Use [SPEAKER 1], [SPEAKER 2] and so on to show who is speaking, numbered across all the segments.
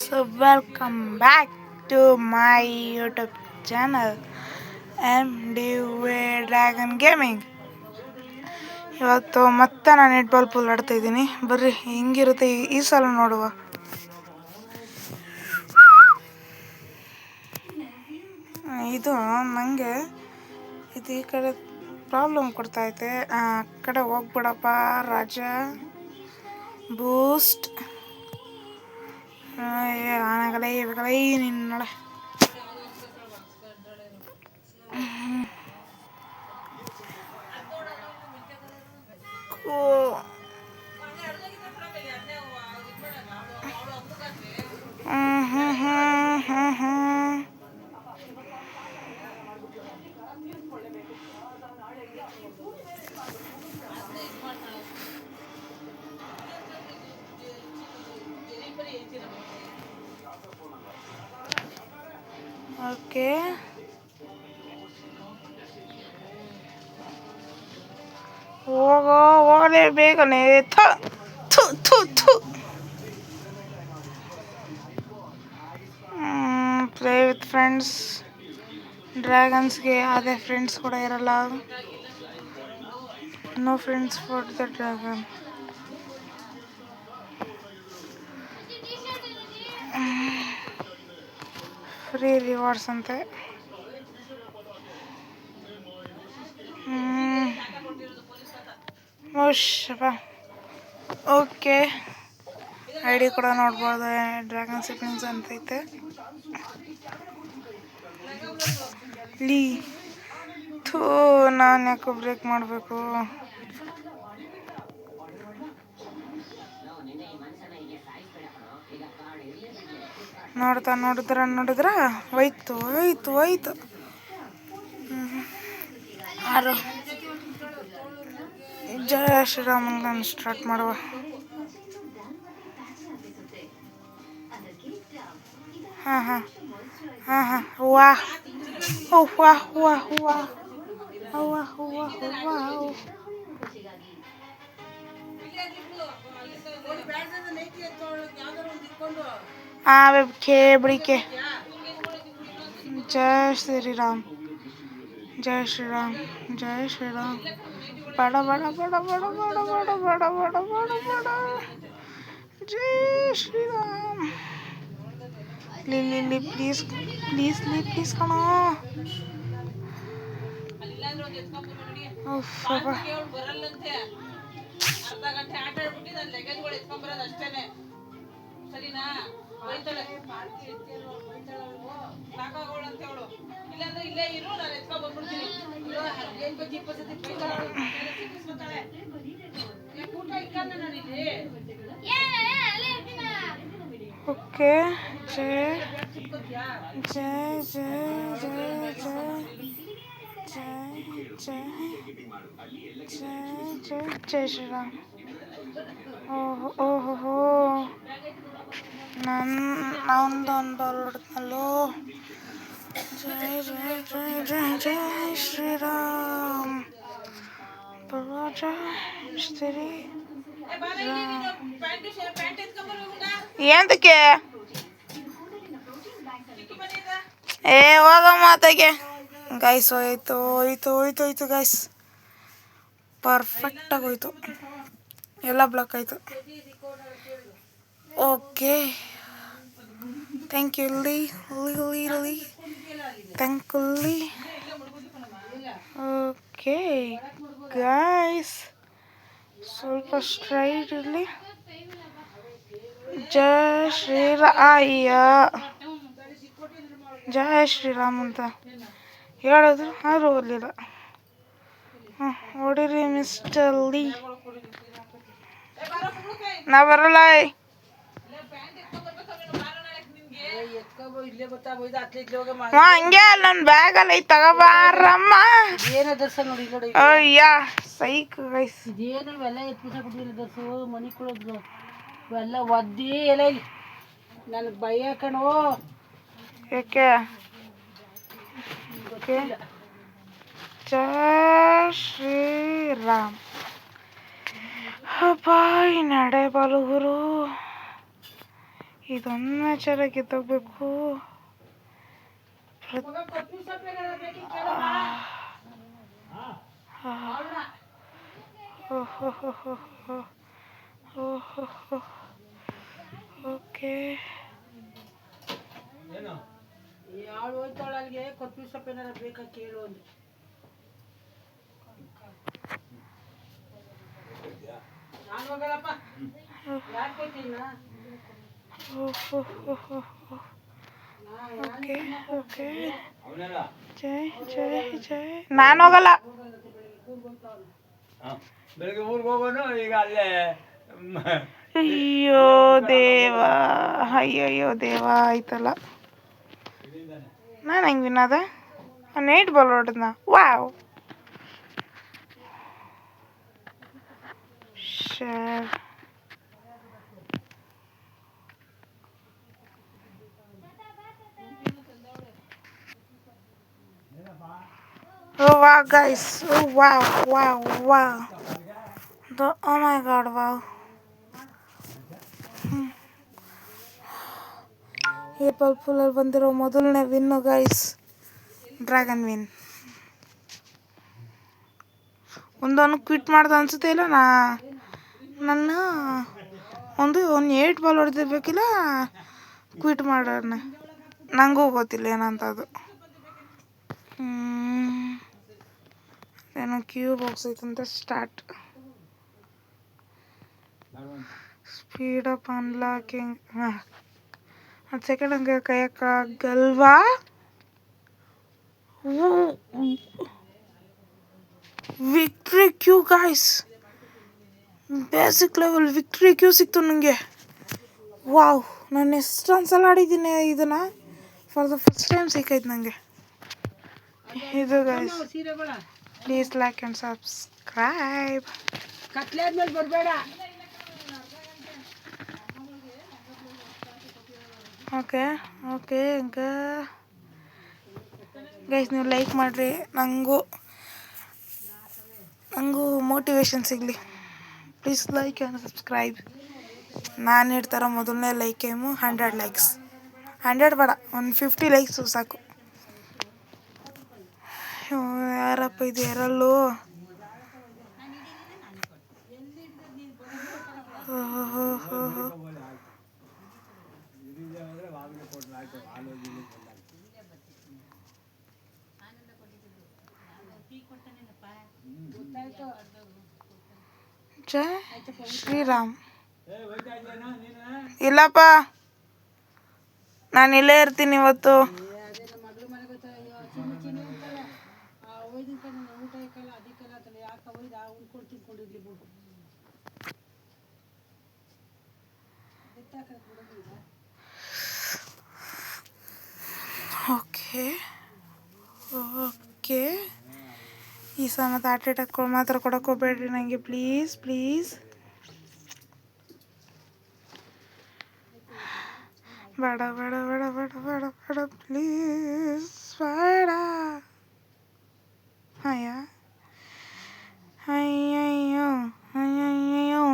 [SPEAKER 1] So welcome back to my YouTube channel MDV Dragon Gaming. ಇವತ್ತು ಮತ್ತೆ ನಾನು net ball pool ಆಡ್ತಾ ಇದ್ದೀನಿ. ಬರ್ರಿ ಹೆಂಗಿರುತ್ತೆ ಈ ಸಲ ನೋಡುವ. ಇದು ನನಗೆ ಇದು ಈ ಕಡೆ ಪ್ರಾಬ್ಲಮ್ ಕೊಡ್ತಾ ಐತೆ. ಆ ಕಡೆ ಹೋಗ್ಬಿಡಪ್ಪ ರಾಜ. ಬೂಸ್ಟ್ ಆನಗಲೈ ಇವಾಗಲೈ ನಿನ್ನೊಳ ಓಕೆ. ಹೋಗಲೇ ಬೇಗನೆ. Play with friends. ಡ್ರ್ಯಾಗನ್ಸ್ಗೆ ಯಾವುದೇ ಫ್ರೆಂಡ್ಸ್ ಕೂಡ ಇರಲ್ಲ. No friends for the dragon. Free rewards ಅಂತೆ. ಓಕೆ, ಐ ಡಿ ಕೂಡ ನೋಡ್ಬೋದು. ಡ್ರ್ಯಾಗನ್ ಸಿಪ್ಲಿಂಗ್ಸ್ ಅಂತೈತೆ. ನಾನು ಯಾಕೋ ಬ್ರೇಕ್ ಮಾಡಬೇಕು. ನೋಡಿದ್ರ ಹೋಯ್ತು. ಜಯ ಶ್ರೀರಾಮಂಗನ್ ಸ್ಟಾರ್ಟ್ ಮಾಡುವ. ಹಾಂ ವಾಹ್ ಬಿಡಿಕೆ. ಜಯ ಶ್ರೀರಾಮ್. ಬಡ ಜೈ ಶ್ರೀರಾಮ್. ಲಿಲ್ಲಿ ಪ್ಲೀಸ್ ಕಣೋ. ಓಕೆ, ಜೈ ಶ್ರೀರಾಮ್. ಓಹೋ ನಾನೊಂದು ಬಾಲ್ ಹೊಡೆದ್ನಲ್ಲೋ. ಜೈ ಶ್ರೀರಾಮ್. ಏನಕ್ಕೆ ಹೋಗ ಮಾತಾಗೆ. ಗೈಸ್ ಹೋಯ್ತು ಗೈಸ್. ಪರ್ಫೆಕ್ಟಾಗಿ ಹೋಯ್ತು. ಎಲ್ಲ ಬ್ಲಾಕ್ ಆಯಿತು. Okay, thank you thankfully. Okay guys, ಸ್ವಲ್ಪ ಸ್ಟ್ರೈಟ್ ಇರಲಿ. ಜಯ ಶ್ರೀರಾಮ್ ಅಂತ ಹೇಳಿದ್ರು, ಆದರೂ ಓದಲಿಲ್ಲ. ಹೊಡಿರಿ ಮಿಸ್ಟರ್ ಲೀ. ನಾ ಬರಲ್ಲ. ಹಂಗೆ ನನ್ನ ಬ್ಯಾಗಲ್ಲಿ ಐತೆ, ತಗೋಬಾರಮ್ಮ. ಅಯ್ಯ ಸೈಕ್ ಗೈಸ್.
[SPEAKER 2] ಎಲ್ಲ ಒದ್ದಿ ಎಲ್ಲ ಇಲ್ಲಿ ನನಗೆ ಭಯ ಕಣೋ.
[SPEAKER 1] ಯಾಕೆ? ಜಯ ಶ್ರೀರಾಮ್. ಬಾಯ್ ನಡೆ ಬಲುಗುರು. ಇದೊಂದು ಮ್ಯಾಚರ ಗೆದ್ದೋಗ್ಬೇಕು. ಓಕೆ,
[SPEAKER 2] ಯಾಳು ಹೋಯ್ತಾಳಲ್ಗೆ ಕೊತ್ತಂಬರಿ ಸೊಪ್ಪು ಏನಾರ ಬೇಕಾ ಕೇಳು ಅಂದೆ. ನಾನು ಹೋಗಲ್ಲಪ್ಪ, ಯಾಕೆ ಹೋಗ್ತೀನಿ
[SPEAKER 1] ಓಕೆ ಓಕೆ. ಜೈ ಜೈ ಜೈ. ನಾನು ಹೋಗಲ್ಲ.
[SPEAKER 3] ಬೆಳಗ್ಗೆ ಊರಿಗೆ ಹೋಗೋನು ಈಗ ಅಲ್ಲೇ.
[SPEAKER 1] ಅಯ್ಯೋ ದೇವ, ಅಯ್ಯಯ್ಯೋ ದೇವ ಆಯ್ತಲ್ಲ. ನಾನು ಹೆಂಗೆ ವಿನ್ ಅದ? 8 ಬಾಲ್ ಹೊಡೆದ್ನ. Wow. Share. Oh wow guys, oh wow, wow, wow. Oh my god, wow. April ಫುಲ್ಲಲ್ಲಿ ಬಂದಿರೋ ಮೊದಲನೇ ವಿನ್ನು ಗೈಸ್, ಡ್ರ್ಯಾಗನ್ ವಿನ್. ಒಂದವನು ಕ್ವಿಟ್ ಮಾಡ್ದೆ ಅನ್ಸುತ್ತೆ. ಇಲ್ಲ ನನ್ನ ಒಂದು 8 ಬಾಲ್ ಹೊಡೆದಿರ್ಬೇಕಿಲ್ಲ, ಕ್ವಿಟ್ ಮಾಡೋಣ. ನನಗೂ ಗೊತ್ತಿಲ್ಲ ಏನಂತ ಅದು. ಏನೋ ಕ್ಯೂ ಬಾಕ್ಸ್ ಐತಂತೆ. ಸ್ಟಾರ್ಟ್. Speed up unlocking. ಅದು ಸೆಕೆಂಡ್ ಹಂಗೆ ಕೈಯಕ್ಕಾಗಲ್ವಾ? Victory Q guys, basic level victory Q ಸಿಕ್ತು ನನಗೆ. ವಾವ್, ನಾನು ಎಷ್ಟೊಂದ್ಸಲ ಆಡಿದ್ದೀನಿ ಇದನ್ನು. ಫಾರ್ ದ ಫಸ್ಟ್ ಟೈಮ್ ಸಿಕ್ಕೈತೆ ನನಗೆ ಇದು guys. Please like and subscribe.
[SPEAKER 2] ಕತ್ಲೆ ಆದ್ಮೇಲೆ ಬರಬೇಡ.
[SPEAKER 1] ಓಕೆ ಓಕೆ ಗೈಸ್, ನೀವು ಲೈಕ್ ಮಾಡಿರಿ, ನನಗೂ ಮೋಟಿವೇಶನ್ ಸಿಗಲಿ. Please like and subscribe. ನಾನು ಇಡ್ತಾರೋ ಮೊದಲನೇ ಲೈಕ್ ಏಮು 100 ಲೈಕ್ಸ್. 100 ಬೇಡ, 150 ಲೈಕ್ಸು ಸಾಕು. ಯಾರಪ್ಪ ಇದು ಯಾರಲ್ಲೋ? ಜೈ ಶ್ರೀರಾಮ್. ಇಲ್ಲಪ್ಪ, ನಾನು ಇಲ್ಲೇ ಇರ್ತೀನಿ ಇವತ್ತು. ಓಕೆ ಓಕೆ, ಈ ಸಲ ಮತ್ತು ಅಟ್ಯಾಕ್ ಮಾತ್ರ ಕೊಡೋಕೆ ಹೋಗ್ಬೇಡ್ರಿ ನನಗೆ, ಪ್ಲೀಸ್ ಪ್ಲೀಸ್. ಬೇಡ ಬೇಡ ಬೇಡ ಬೇಡ ಬೇಡ ಬೇಡ ಪ್ಲೀಸ್ ಬೇಡ. ಅಯ್ಯ ಅಯ್ಯಯ್ಯೋ ಅಯ್ಯಯ್ಯೋ.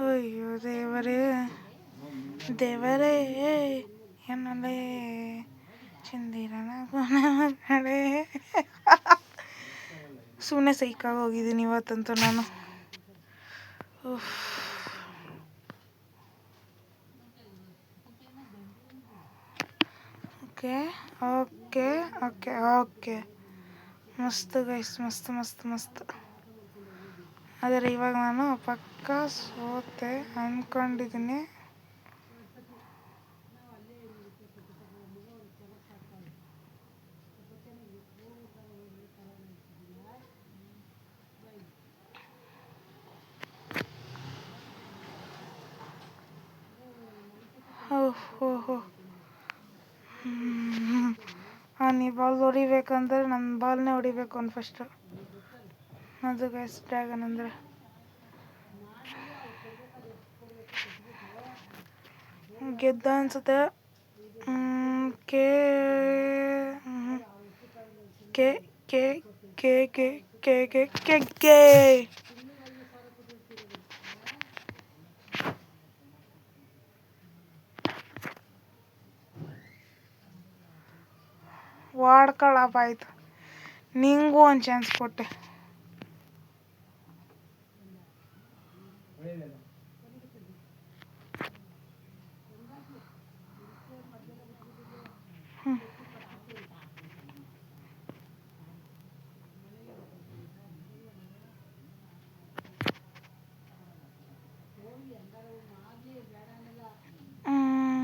[SPEAKER 1] ಅಯ್ಯೋ ದೇವರೇ ದೇವರೇ, ಏನಲ್ಲೇ ಚಂದಿರನ ಕಡೆ. ಸುಮ್ಮನೆ ಸೈಕಾಗಿ ಹೋಗಿದ್ದೀನಿ ಇವತ್ತಂತೂ ನಾನು. ಓಕೆ ಓಕೆ ಓಕೆ ಓಕೆ, ಮಸ್ತ್ ಗೈಸ್, ಮಸ್ತ್ ಮಸ್ತ್ ಮಸ್ತ್. ಆದರೆ ಇವಾಗ ನಾನು ಪಕ್ಕ ಸೋತೆ ಅಂದ್ಕೊಂಡಿದ್ದೀನಿ. ಓಹೋ, ಅವ್ನು ಈ ಬಾಲ್ ಹೊಡಿಬೇಕಂದ್ರೆ ನನ್ನ ಬಾಲ್ನೇ ಹೊಡಿಬೇಕು ಅವ್ನು ಫಸ್ಟು. ಅದು ಗೈಸ್ ಡ್ರ್ಯಾಗನ್ ಅಂದರೆ. ಗೆದ್ದ ಅನ್ಸುತ್ತೆ. K K K K K K K K K ವಾಡ್ಕೊಳಪ್ಪ ಆಯ್ತು. ನಿಂಗೂ ಒಂದು ಚಾನ್ಸ್ ಕೊಟ್ಟೆ.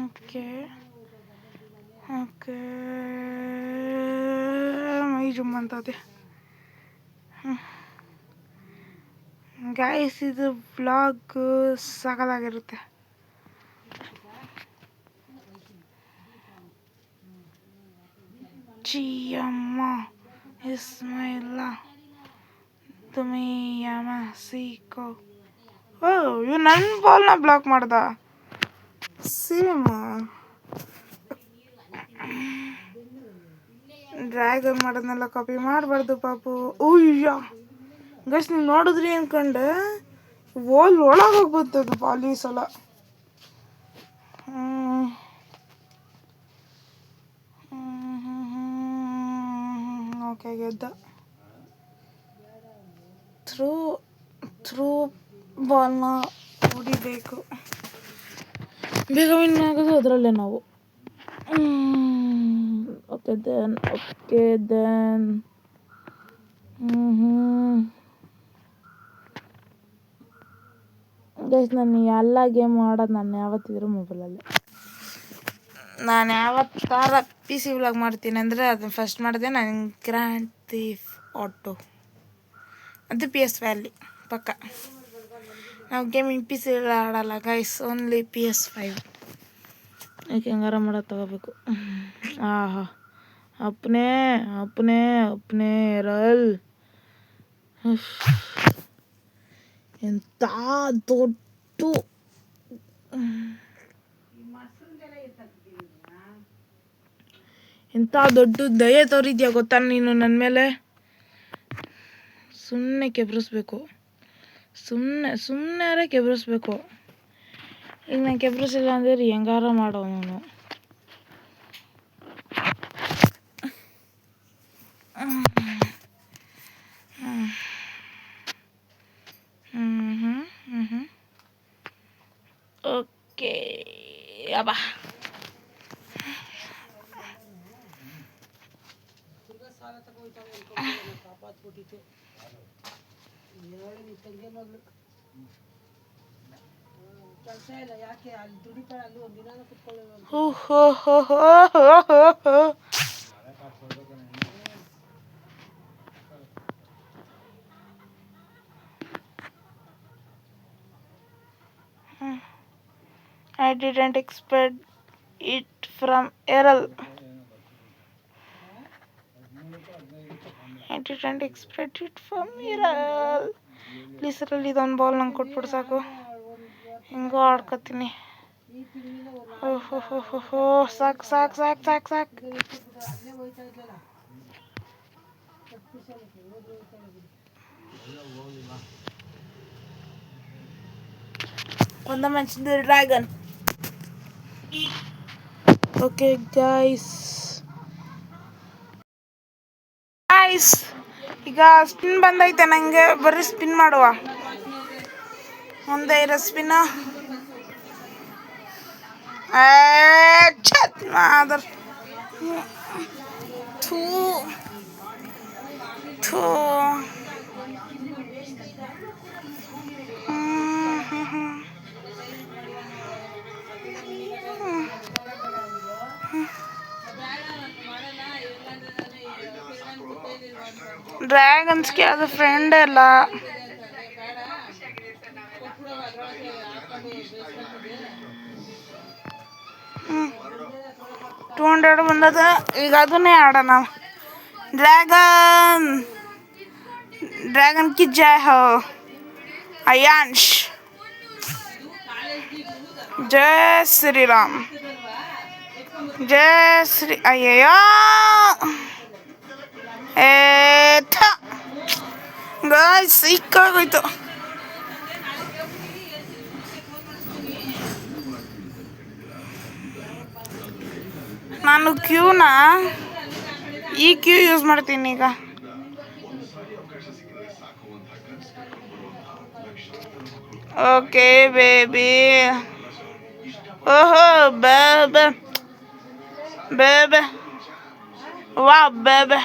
[SPEAKER 1] ಓಕೆ ಓಕೆ, ಮೈ ಜುಮ್ ಅಂತದೆ. ಗೈಸ್, ಇದು ವ್ಲಾಗ್ ಸಕಲಾಗಿರುತ್ತೆ. ಚಿಯಮ್ಮ ಇಸ್ಮೈಲ ತುಮಿಯಮ್ಮ ಸೀಕೋ. ಓ, ಇವ್ ನನ್ನ ಬಾಲ್ನ ಬ್ಲಾಕ್ ಮಾಡ್ದ. ಸೇಮ್ ಡ್ರ್ಯಾಗನ್ ಮಾಡೋದನ್ನೆಲ್ಲ ಕಾಪಿ ಮಾಡಬಾರ್ದು ಪಾಪು. ಅಯ್ಯ ಗೈಸ್, ನೀವು ನೋಡಿದ್ರಿ ಅನ್ಕೊಂಡೆ ವಾಲ್ ಒಳಗೋಗಿ ಬಂತದ್ದು ಬಾಲ್ ಈ ಸಲ. ಓಕೆ, ಗೆದ್ದ. ಥ್ರೂ ಬಾಲ್ನ ಹೊಡಿಬೇಕು. ಬೇಗ ವಿನ್ ಆಗೋದು ಅದರಲ್ಲೇ ನಾವು. ಓಕೆ ದೆನ್ ಗೈಸ್, ನಾನು ಎಲ್ಲ ಗೇಮ್ ಆಡೋದು ನಾನು ಯಾವತ್ತಿದ್ರು ಮೊಬೈಲಲ್ಲಿ. ನಾನು ಯಾವತ್ತಾರ ಪಿ ಸಿ ವ್ಲಾಗ್ ಮಾಡ್ತೀನಿ ಅಂದರೆ ಅದನ್ನು ಫಸ್ಟ್ ಮಾಡಿದೆ ನಾನು ಗ್ರ್ಯಾಂಡ್ ಥೀಫ್ ಆಟೋ. ಅದು PS5 ಪಕ್ಕ. ನಾವು ಗೇಮಿಂಗ್ ಪಿ ಸಿ ಎಲ್ಲ ಆಡಲ್ಲ ಗೈಸ್, ಓನ್ಲಿ PS5. ಯಾಕೆ ಹೆಂಗಾರ ಮಾಡೋದು ತಗೋಬೇಕು. ಆಹಾ, ಅಪ್ಪನೇ ಅಪ್ಪನೇ ಅಪ್ಪನೇ ರಲ್. ಎಂಥ ದೊಡ್ಡ ದಯೆ ತೋರಿದ್ಯಾ ಗೊತ್ತಾ ನೀನು ನನ್ನ ಮೇಲೆ. ಸುಮ್ಮನೆ ಕೆಬ್ರಿಸ್ಬೇಕು, ಸುಮ್ಮನೆ ಕೆಬ್ರಿಸ್ಬೇಕು. ಈಗ ನಾನು ಕೆಬ್ರಿಸಿಲ್ಲ ಅಂದರೆ ಹೆಂಗಾರ ಮಾಡೋ ನಾನು. ಓಕೆ ಅಬ್ಬಾ,
[SPEAKER 2] ಕೆಲಸ ಇಲ್ಲ, ಯಾಕೆ ಅಲ್ಲಿ ದುಡಿತಾಳೆ, ಅಲ್ಲಿ ಒಂದು ದಿನ ಕುತ್ಕೊಳ್ಳೋದು.
[SPEAKER 1] I didn't expect it from Errol. Please ಅರಲ್ಲಿ ಇದೊಂದು ಬಾಲ್ ನಂಗೆ ಕೊಟ್ಬಿಡು ಸಾಕು. ಹೆಂಗೋ ಆಡ್ಕೊತೀನಿ. ಸಾಕು ಸಾಕು ಸಾಕು ಸಾಕು ಸಾಕು. ಒಂದು ಮಂಚಿದ ಡ್ರ್ಯಾಗನ್. ಓಕೆ ಗೈಸ್, ಈಗ ಸ್ಪಿನ್ ಬಂದೈತೆ ನನಗೆ. ಬರೀ ಸ್ಪಿನ್ ಮಾಡುವ, ಮುಂದೆ ಇರೋ ಸ್ಪಿನ್ ಅದರ್ ಥೂ ಥೂ. ಡ್ರ್ಯಾಗನ್ಸ್ಗೆ ಅದು ಫ್ರೆಂಡ್ ಅಲ್ಲ. 200 ಬಂದದ. ಈಗ ಅದನ್ನೇ ಆಡೋಣ. ड्रैगन की जय हो अयांश. जय श्री राम. जय श्री अಯ್ಯಯ್ಯೋ ಗಾಯ್ಸ್, ಸಿಕ್ಕಾಗೋಯ್ತು. ನಾನು ಕ್ಯೂನ ಈ ಕ್ಯೂ ಯೂಸ್ ಮಾಡ್ತೀನಿ ಈಗ. Okay baby. ಓಹೋ ಬೇಬೆ ಬೇಬೆ ವಾ ಬೇಬೆ.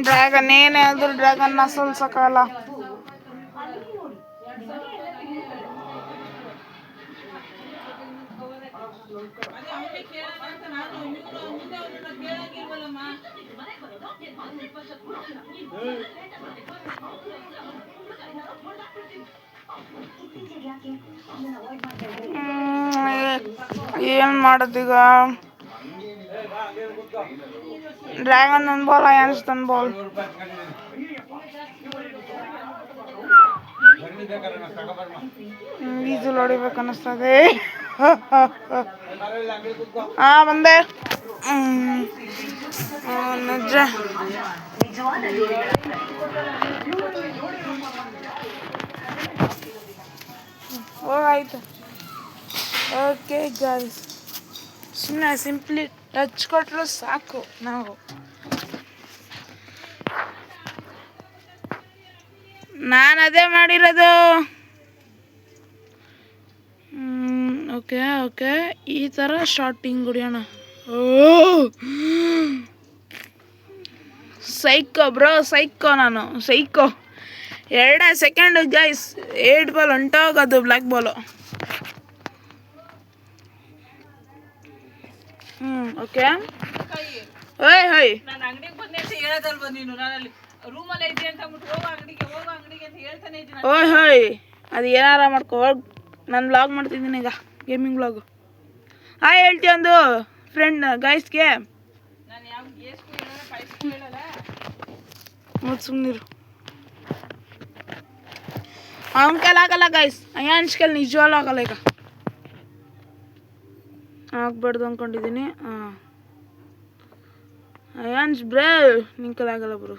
[SPEAKER 1] ಡ್ರ್ಯಾಗನ್ ಏನೇ ಆದ್ರೂ ಡ್ರ್ಯಾಗನ್ನ ಸೋಲ್ಸಕ್ಕಲ್ಲ. ಏನು ಮಾಡೋದೀಗ? ಡ್ರ್ಯಾಗನ್ ಒಂದು ಬಾಲ್, ಅಯಾನ್ಸ್ ಒಂದು ಬಾಲ್. ಬೀಜು ಹೊಡಿಬೇಕು ಅನ್ನಿಸ್ತದೆ. ಬಂದೆ. ನಿಜ ಹೋಗಾಯ್ತು. ಓಕೆ ಗೈಸ್, ಸುಮ್ಮನೆ ಸಿಂಪ್ಲಿ ಟಚ್ ಕೊಟ್ಟರು ಸಾಕು ನಾವು. ನಾನು ಅದೇ ಮಾಡಿರೋದು. ಓಕೆ ಓಕೆ, ಈ ಥರ ಶಾರ್ಟಿಂಗ್ ಹೊಡಿಯೋಣ. Oh psycho bro, psycho. ನಾನು ಸೈಕೋ. 2 ಸೆಕೆಂಡು ಗೈಸ್, 8 ಬಾಲ್ ಹೊಂಟೋಗೋದು ಬ್ಲ್ಯಾಕ್ ಬಾಲು. ಓಕೆ. ಓಯ್ ಹೋಯ್,
[SPEAKER 2] ನಾನು ಅಂಗಡಿಗೆ ಬಂದೆ ಅಂತ ಹೇಳೋದಲ್ವ ನೀನು? ನಾನಲ್ಲಿ ರೂಮಲ್ಲಿ ಐತಿ ಅಂತ ಅಂದ್ಬಿಟ್ಟು ಹೋಗೋ ಅಂಗಡಿಗೆ ಅಂತ ಹೇಳ್ತಾನೆ ಇದ್ದೀನಿ.
[SPEAKER 1] ಓಯ್ ಹೋಯ್, ಅದು ಏನಾರ ಮಾಡ್ಕೊ ಹೋಗಿ. ನಾನು ವ್ಲಾಗ್ ಮಾಡ್ತಿದ್ದೀನಿ ಈಗ, ಗೇಮಿಂಗ್ ವ್ಲಾಗು. ಹೇಳ್ತೀಯ ಒಂದು ಫ್ರೆಂಡ್ ಗೈಸ್ಗೆ.
[SPEAKER 2] ನಾನು ಯಾವ ಗೇಸ್ಗೂ ಹೇಳಲ್ಲ, ಪೈಸ್ಗೂ ಹೇಳಲ್ಲ.
[SPEAKER 1] ಮತ್ತು ಸುಮ್ಮನಿರು. ಅವನ ಕೈಲಿ ಆಗಲ್ಲ ಗೈಸ್, ಅಯಾನ್ಸ್ ಕೈಲಿ ನಿಜವಾಗ್ಲೂ ಆಗಲ್ಲ. ಈಗ ಆಗ್ಬಾರ್ದು ಅಂದ್ಕೊಂಡಿದ್ದೀನಿ. ಅಯಾನ್ಸ್ ಬ್ರೋ, ನಿನ್ನ ಕೈಲಿ ಆಗಲ್ಲ ಬ್ರೋ,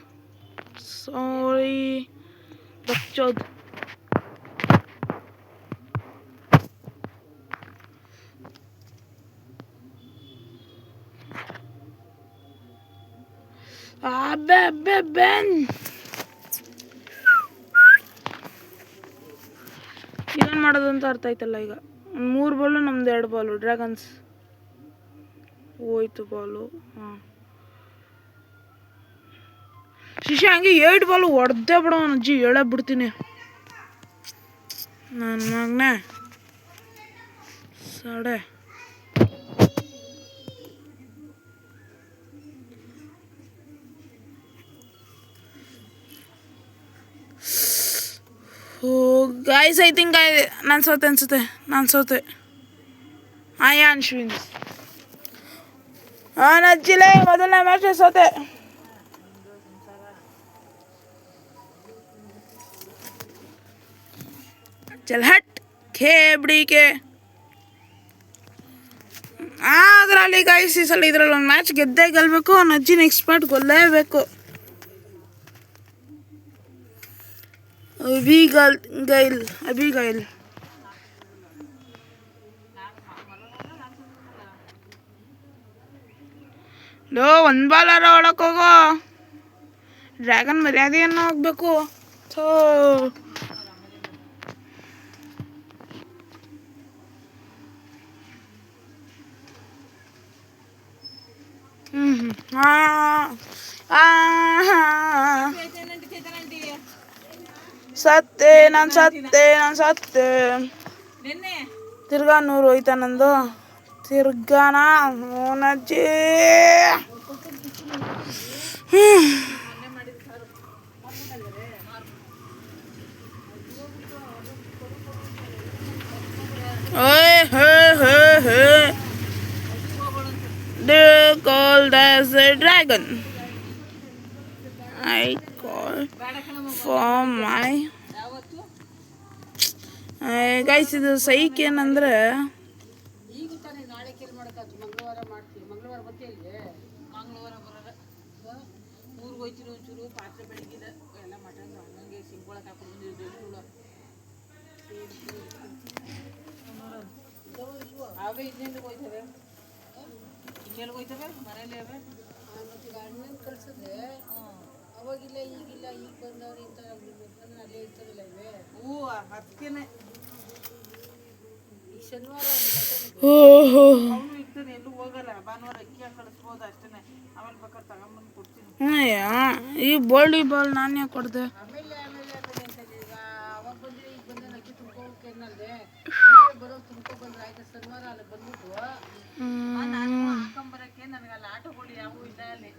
[SPEAKER 1] ಸಾರಿ ಬಚ್ಚೋದು. ಬೆನ್ ಏನು ಮಾಡೋದು ಅಂತ ಅರ್ಥ ಆಯ್ತಲ್ಲ. ಈಗ 3 ಬಾಲು, ನಮ್ದು 2 ಬಾಲು. ಡ್ರ್ಯಾಗನ್ಸ್ ಹೋಯ್ತು ಬಾಲು. ಶಿಶಿ ಹಂಗೆ 8 ಬಾಲು ಹೊಡೆದೇ ಬಿಡೋ ಅಜ್ಜಿ, ಹೇಳೇ ಬಿಡ್ತೀನಿ ನನ್ನ ಮಗನೇ ಸಡೆ. ಗೈಸ್, ಐ ಥಿಂಕ್ ನಾನು ಸೋತೆ ಅನ್ಸುತ್ತೆ. ನಾನು ಸೋತೆ. ಅಯಾನ್ಶ್ ವಿನ್ಸ್. ನಜ್ಜಿಲೆ ಮೊದಲನೇ ಮ್ಯಾಚ್ ಸೋತೆ. ಚಲ್ ಹಟ್ ಖೇಬ್ಡಿಕೆ. ಅದರಲ್ಲಿ ಗೈಸ್ ಈ ಸಲ ಇದರಲ್ಲಿ ಒಂದು ಮ್ಯಾಚ್ ಗೆದ್ದೇ ಗೆಲ್ಲಬೇಕು. ನಜ್ಜಿ ನೆಕ್ಸ್ಟ್ ಪಾರ್ಟ್ ಗೆಲ್ಲೇಬೇಕು. ಅಬಿಗೈಲ್ ಲೋ, 1 ಬಾಲರ ಒಳಕ್ಕೆ ಹೋಗೋ. ಡ್ರ್ಯಾಗನ್ ಮರ್ಯಾದೆಯನ್ನು ಹೋಗ್ಬೇಕು. ಥೋ, ಸತ್ತೆ. ನಾನು ಸತ್ತೆ. ತಿರ್ಗಾ 100 ಹೋಯ್ತಾ ನಂದು. ತಿರ್ಗಾನ ನಜ್ಜಿ. They called as a dragon. I call for my guys. ಇದು ಸೈಕ್ ಏನಂದ್ರೆ,
[SPEAKER 2] ಈಗ ತಾನೇ ನಾಳೆ ಕೇಳಿ ಮಾಡೋಕ್ಕಾಗ್ತದೆ. ಮಂಗಳವಾರ ಮಾಡ್ತೀವಿ. ಮಂಗಳವಾರ ಬರ್ತೀವಿ. ಮಂಗಳವಾರ ಬರೋದ ಊರು ಊರಿಗೆ ಹೋಯ್ತೀನಿ ಒಂಚೂರು ಪಾತ್ರೆ ಬೆಳಗಿದ ಎಲ್ಲ ಮಟನ್ ಹಂಗಂಗೆ ಸಿಂಕ್ ಒಳಗೆ ಹಾಕೊಂಡು ಬಂದಿದ್ದು ಅವೇ ಇನ್ನೆಲ್ಲಿಗೆ ಹೋಯ್ತವೆ ಇನ್ನೆಲ್ಲಿಗೆ ಹೋಯ್ತವೆ ಮನೇಲಿ ಅವೇ
[SPEAKER 4] ಮತ್ತೆ ಅಣ್ಣನ ಕಳ್ಸಿದ್ರೆ ಅವಾಗಿಲ್ಲ ಈಗಿಲ್ಲ ಈಗ ಬಂದವ್ರು ಇಂಥ ಅಲ್ಲೇ ಇರ್ತಾರಲ್ಲ ಇವೇ
[SPEAKER 2] ಹೂ ಅದಕ್ಕೇನೆ
[SPEAKER 4] ಈ ಶನಿವಾರ
[SPEAKER 2] ಅವನು ಇರ್ತಾನೆ ಎಲ್ಲೂ ಹೋಗಲ್ಲ ಭಾನುವಾರ ಅಕ್ಕಿ ಕಳಿಸ್ಬೋದು ಅಷ್ಟೇ ಆಮೇಲೆ ಬೇಕಾದ್ರೆ ತಗೊಂಬಂದು ಕೊಡ್ತೀನಿ
[SPEAKER 1] ಈ ಬೋಲ್ಡಿ ಬಾಲ್ ನಾನು ಯಾಕೆ ಕೊಡ್ದೆ
[SPEAKER 4] ಆಮೇಲೆ ಅಂತ ಈಗ ಅವಾಗ ಬಂದ್ರೆ ಈಗ ಬಂದ ಅಕ್ಕಿ ತುಂಬ್ಕೋಕೆ ಏನಲ್ದೆ ಬರೋ ತುಂಬ್ಕೊ ಬಂದ್ರೆ ಆಯ್ತು ಶನಿವಾರ ಅಲ್ಲಿ ಬಂದ್ಬಿಟ್ಟು
[SPEAKER 2] ನಾನು ಹಾಕೊಂಬರಕ್ಕೆ ನನಗೆ ಅಲ್ಲಿ ಆಟೋಗಳು ಯಾವೂ ಇಲ್ಲ ಅಲ್ಲಿ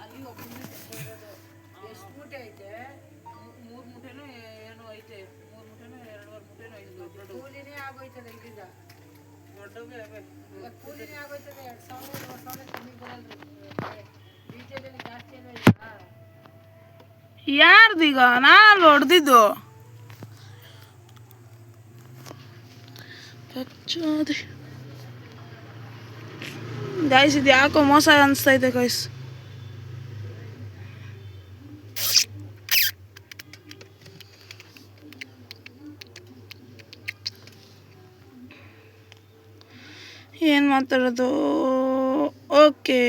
[SPEAKER 2] ಅಲ್ಲಿ ಒಬ್ಬನೇ ಇರೋದು
[SPEAKER 4] ಎಷ್ಟು ಮೂಟೆ ಐತೆ
[SPEAKER 2] 3 ಮೂಟೆನೂ ಏನೋ ಐತೆ 3 ಮೂಟೆನೂ 2.5 ಮೂಟೆನೂ ಐತೆ ದೊಡ್ಡ
[SPEAKER 4] ಕೂಲಿನೇ ಆಗೋಯ್ತದೆ ಇಲ್ಲಿಂದ
[SPEAKER 2] ದೊಡ್ಡವೇ ಅವೇ
[SPEAKER 4] ಕೂಲಿನೇ ಆಗೋಯ್ತದೆ 2,000 2,000 ಕಮ್ಮಿ ಬರಲ್ರಿ ಡೀಸೆಲ್ ಜಾಸ್ತಿ ಏನೋ ಇಲ್ಲ
[SPEAKER 1] ಯಾರ್ದೀಗ ನಾನು ಹೊಡೆದಿದ್ದು ಗೈಸ್ ಇದು ಯಾಕೋ ಮೋಸ ಅನಿಸ್ತೈತೆ ಗೈಸ್ ಏನು ಮಾತಾಡೋದು ಓಕೆ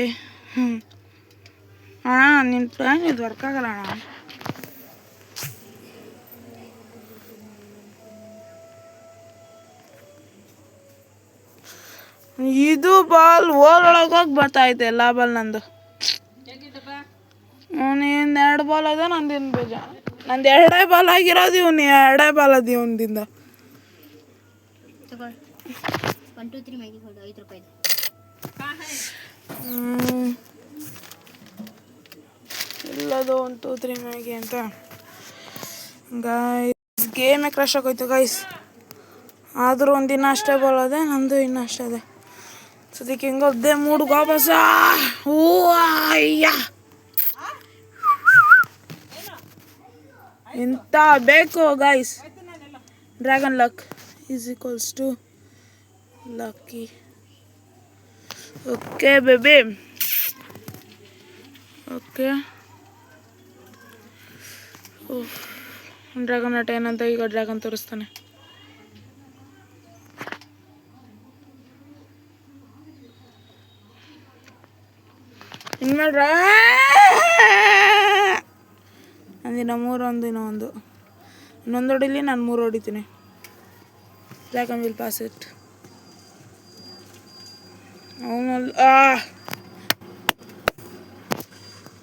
[SPEAKER 1] ಅಣ್ಣ ನಿಮ್ಮ ಪ್ಲ್ಯಾನ್ ಇದು ವರ್ಕ್ ಆಗಲ್ಲ ಅಣ್ಣ ಇದು ಬಾಲ್ ಓಲೊಳಗೆ ಹೋಗಿ ಬರ್ತೈತೆ ಎಲ್ಲ ಬಾಲ್ ನಂದು
[SPEAKER 2] ಹೇಗಿದ್ದಪ್ಪ
[SPEAKER 1] ನೀನು 2 ಬಾಲ್ ಅದ ನಂದಿನ ಬೇಜ ನಂದು 2 ಬಾಲ್ ಆಗಿರೋದು ಇವನು 2 ಬಾಲ್ ಅದ ಇವನಿಂದ
[SPEAKER 4] 1 2 3 ಮ್ಯಾಗಿ ಕೊಡು 5 ರೂಪಾಯಿ
[SPEAKER 1] ಇಲ್ಲದು 1 2 3 ಮ್ಯಾಗಿ ಅಂತ ಗೈಸ್ ಗೇಮೇ ಕ್ರಶ್ ಆಗೋಯ್ತು ಗೈಸ್ ಆದರೂ ಒಂದಿನ ಅಷ್ಟೇ ಬಾಲ್ ಅದೇ ನಂದು ಇನ್ನೂ ಅಷ್ಟೇ ಅದೇ ಸದ್ಯಕ್ಕೆ ಹೆಂಗದ್ದೆ 3 ವಾಪಸ್ ಅಯ್ಯ ಎಂತ ಬೇಕು guys dragon luck is equals to lucky okay baby okay dragon ಆಟ ಏನಂತ ಈಗ ಡ್ರ್ಯಾಗನ್ ತೋರಿಸ್ತಾನೆ ಇನ್ಮೇಲೆ ಅಂದಿನ 3 ಒಂದಿನ 1 ಇನ್ನೊಂದು ಹೊಡಿಲಿ ನಾನು 3 ಹೊಡಿತೀನಿ ಡ್ರ್ಯಾಗನ್ ವಿಲ್ ಪಾಸ್ ಇಟ್ ಅವನಲ್ಲಿ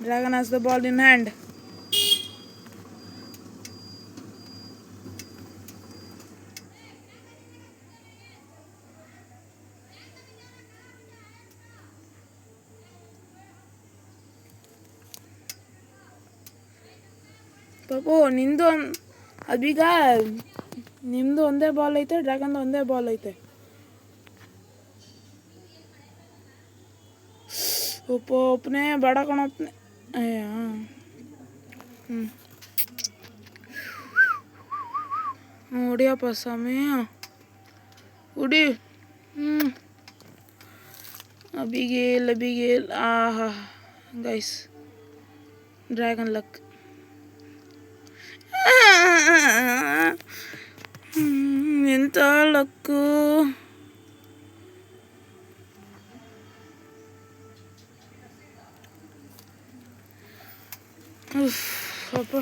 [SPEAKER 1] dragon has the ball in hand ಪಾಪು ನಿಂದು ಅದೀಗ ನಿಮ್ಮದು ಒಂದೇ ಬಾಲ್ ಐತೆ ಡ್ರ್ಯಾಗನ್ದು ಒಂದೇ ಬಾಲ್ ಐತೆ ಒಪ್ಪನೇ ಬೇಡ ಕಣಪ್ಪನೆ ಅಯ್ಯ ಹೊಡಿಯಪ್ಪ ಸ್ವಾಮಿ ಹೊಡಿ ಅಬಿಗೇಲ್ ಆಹಾ ಗೈಸ್ ಡ್ರ್ಯಾಗನ್ ಲಕ್ ಎಂತ ಲಕ್ಕು ಅಪ್ಪ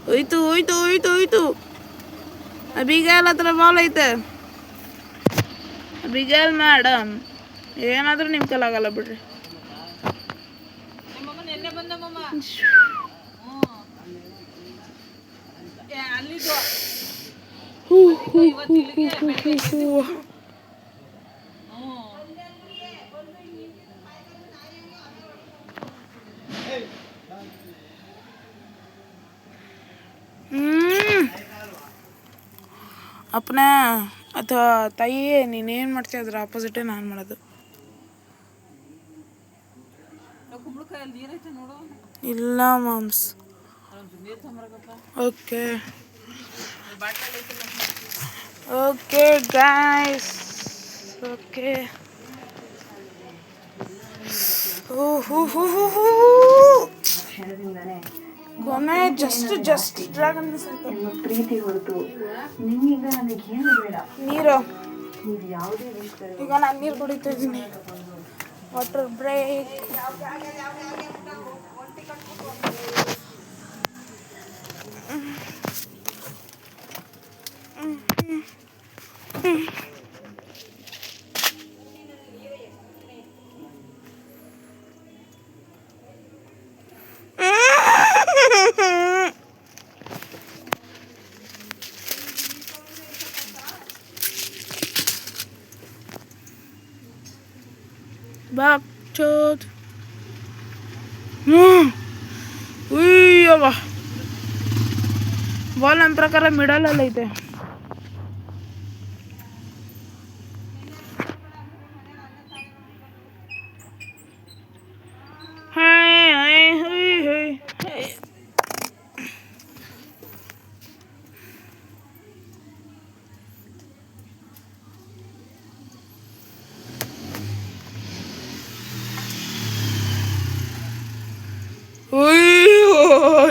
[SPEAKER 1] ಹೋಯ್ತು ಅಬಿಗೇಲ್ ಹತ್ರ ಬಾಲ್ ಐತೆ ಅಬಿಗೇಲ್ ಮೇಡಮ್ ಏನಾದರೂ ನಿಮ್ಮ ಕೈಲಾಗಲ್ಲ ಬಿಡ್ರಿ
[SPEAKER 2] ನಿಮ್ಮಮ್ಮ ನಿನ್ನೆ ಬಂದಮ್ಮಮ್ಮ ಅಲ್ಲಿದ್ದು
[SPEAKER 1] ಅಪ್ಪನ ಅಥವಾ ತಾಯಿ ನೀನೇನು ಮಾಡ್ತೀಯ ಅದ್ರ ಆಪೋಸಿಟೇ ನಾನು ಮಾಡೋದು
[SPEAKER 2] ಕುಂಬಳಕಾಯಿ ನೀರೈತೆ ನೋಡು.
[SPEAKER 1] ಇಲ್ಲ ಮಾಮ್ಸ್.
[SPEAKER 2] ನೀರು ತೊಂಬರಕಪ್ಪ.
[SPEAKER 1] ಓಕೆ
[SPEAKER 2] ಬಾಟ್ಲಲ್ಲಿ ಐತೆ.
[SPEAKER 1] Okay guys, okay. ಕೊನೆ ಜಸ್ಟ್ ಡ್ರ್ಯಾಗನ್ ಮಿಸ್ ಆಯ್ತು. ನೀರು ಈಗ ನಾನು ನೀರು ಕುಡಿತಾ ಇದ್ದೀನಿ. Water break. Back to ಉಯ್ಯವ್ವ, ಬಾಲ್ ನನ್ನ ಪ್ರಕಾರ ಮಿಡಲಲ್ಲಿ ಐತೆ.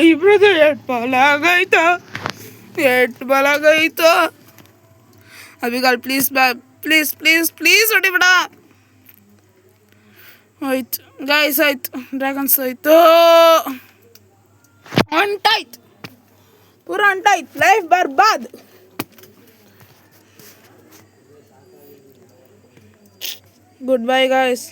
[SPEAKER 1] ಇಬ್ರದ್ದು ಎಟ್ ಬಾಲ್ ಆಗೈತ, Abigail please please please please ಹೊಡಿಬೇಡ. ಆಯ್ತು ಗಾಯ್ಸ್, ಆಯ್ತು ಡ್ರ್ಯಾಗನ್ಸ್ ಆಯ್ತು, ಹೊಂಟಾಯ್ತು, ಪೂರ ಹೊಂಟಾಯ್ತು, ಲೈಫ್ ಬರ್ಬಾದ್. Good bye guys.